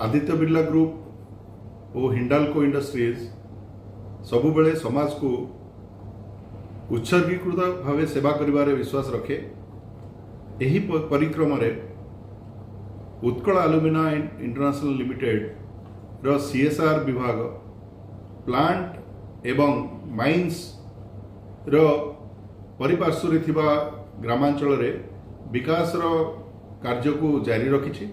Aditya Birla group और Hindalco industries सबु बेले समाज को उत्सर्गीकृत भाव सेवा करिबारे विश्वास रखे। यही परिक्रम उत्कल अलुमिना इंटरनेशनल लिमिटेड रो सीएसआर विभाग प्लांट एवं माइंस रो परिपार्श्व थिबा ग्रामांचल रे विकास रो कार्य को जारी रखिछि।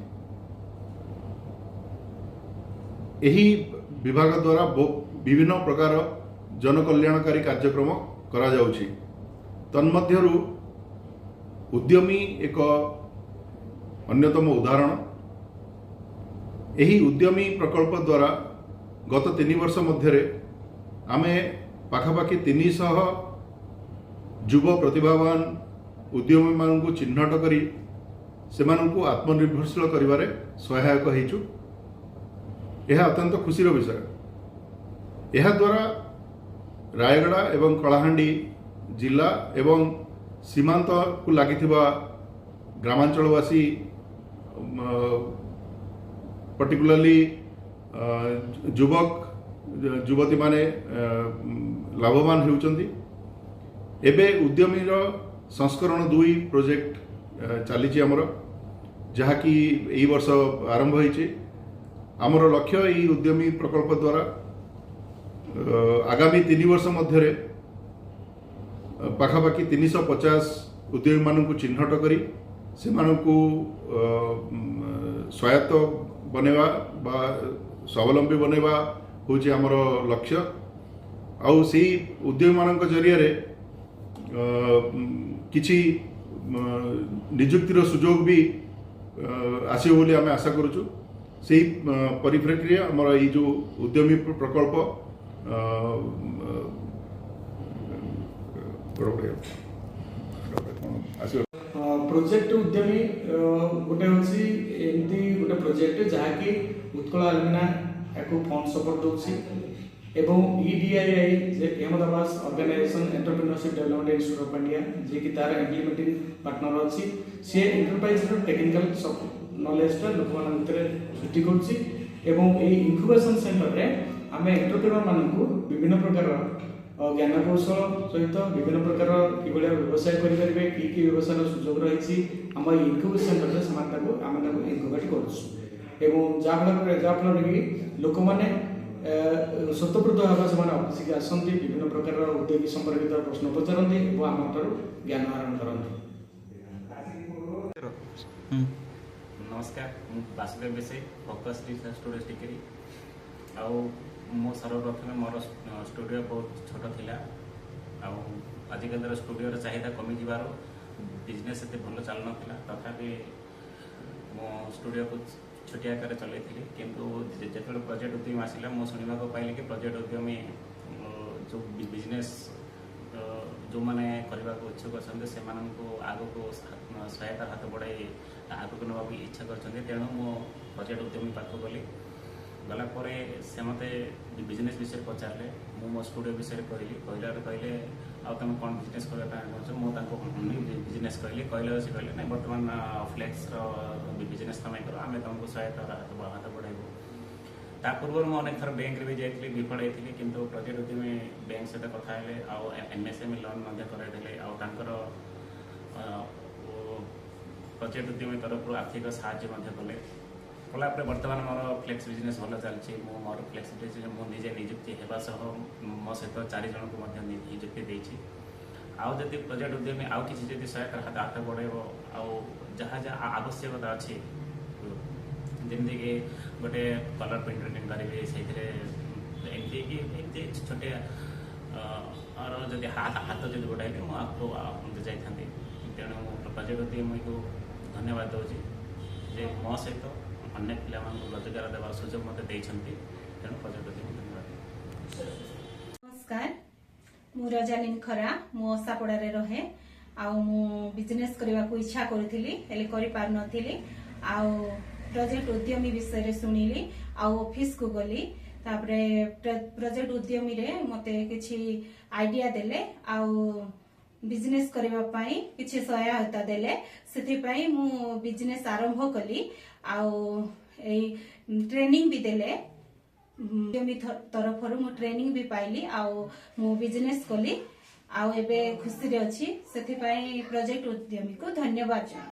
यही विभाग द्वारा विभिन्न प्रकार जनकल्याणकारी कार्यक्रम करा जाउछि। तन्मध्यरु उद्यमी एक अन्यतम उदाहरण। यही उद्यमी प्रकल्प द्वारा गत 3 वर्ष मध्य आमे पाखापाखि 300 युव प्रतिभावान उद्यमी मानू चिन्हट करी सेमानंकु आत्मनिर्भरशील करिबारे सहायक हेचु। यह अत्यंत खुशीर विषय। यह द्वारा रायगड़ा एवं कलाहांडी जिला एवं सीमांत को लागिथिबा ग्रामांचलवासी पर्टिकुलरली युवक युवती माने लाभवान होउचंदी। एबे उद्यमीर संस्करण 2 प्रोजेक्ट चली आमर जहाँकि यही वर्ष आरंभ होइछि। आमर लक्ष्य यही उद्यमी प्रकल्प द्वारा आगामी 3 वर्ष मध्य पाखापाखि 350 उद्यमी मानू चिन्हट करी से स्वायत्त बनवा बा स्वावलंबी बनवा हूँ आमर लक्ष्य। आउ से उद्यमी मान जरिए किछि निजुक्तिर सुजोग भी आसो बोली आम आशा करुचु। से परिप्रेक्षी आमर ये जो उद्यमी प्रकल्प प्रोजेक्ट उद्यमी गोटे हूँ एमती गोटे प्रोजेक्ट जहाँकि उत्कल अलुमिना याकू फंड सपोर्ट दूसरी एवं EDII Ahmedabad organisation entrepreneurship development institute of India जी की तार इम्प्लीमेंटिंग पार्टनर अच्छी सी एंटरप्राइज टेक्निकल नॉलेजटा लोक मान सृष्टि कर इनक्यूबेशन सेंटर रे आम एंटरप्रेन्योर मानू विभिन्न प्रकार ज्ञान कौशल सहित विभिन्न प्रकार कि व्यवसाय करेंगे कि व्यवसाय सुजोग रही आम इनक्यूबेशन सेंटर से आम इनक्यूबेट करूँ जहाँफल कि लोक मैंने स्वतःप्रत भाव से ऑफिस आसती विभिन्न प्रकार उद्योगी संपर्कित प्रश्न पचारती और आम ज्ञान आहरण करती। नमस्कार, वासुदेव विषय फोकस स्टूडियो टिकरी आउ मो सर्वप्रथम मोर स्टूडियो बहुत छोट थिला आजिकल स्टूडियो चाहिदा कमी जीवार बिजनेस एत भल चल ना तथापि मो स्टूडियो को छोटिया आकार चलई किंतु जो प्रोजेक्ट उद्यमी आसला मो शुणा पाइली कि प्रोजेक्ट उद्यमी जो बिजनेस जो मैंने करने को इच्छुक अच्छा से आग को सहायता हाथ बढ़ाई आग को नाक इच्छा कर तेणु मो प्रोजेक्ट उद्यमी पाख गली गलापर से मत बिजनेस विषय पचारे मो स्टूडियो विषय कहले आम कौन बिजनेस करने मुझे बिजनेस कहले से कहले ना बर्तमान फ्लेक्स बिजनेस तुम कर आम तुमको सहायता हाथ बढ़ाइबू। ता पूर्व मुझे अनेक थर बैंक भी जाइए विफल होती किंतु प्रोजेक्ट उद्यमी बैंक सहित कथा MSME लोन कराइले आर प्रोजेक्ट उद्यमी तरफ आर्थिक साहाय्य कले कलापर बर्तमान मोर फ्लेक्स बिजनेस भल चलती मोर फ्लेक्स बिजनेस मुझे निजुक्ति होगा सह मो सहित 4 जन को निजुक्ति देती आदि प्रोजेक्ट उद्यमी आउ कि सहायता हाथ बढ़ेब जहाँ जहाँ आवश्यकता अच्छी जमीक गोटे कलर पेंटिंग करेंगे से छोटे जब हाथ जो बढ़ाइले मुझे जाती तेणु प्रोजेक्ट उद्यमी को धन्यवाद दूसरी जे मो सहित अन्य पिला रोजगार देवार सुजोग मत देते तेणु प्रोजेक्ट उद्यमी धन्यवाद। नमस्कार, मु रजालिन खरा मो आशापड़े रहे आउ बिजनेस करने को इच्छा करी आउ प्रोजेक्ट उद्यमी विषय शुणिली ऑफिस को गली तापरे प्रोजेक्ट उद्यमी रे मते किछि आइडिया देले आउ बिजनेस करबा पई किछि सहायता देले सेति पई मु बिजनेस आरंभ कली आउ ट्रेनिंग भी देले उद्यमी तरफरु मु ट्रेनिंग भी पाइली आउ मु बिजनेस कली आउ एबे खुशी रे अछि सेथि पई प्रोजेक्ट उद्यमी को धन्यवाद।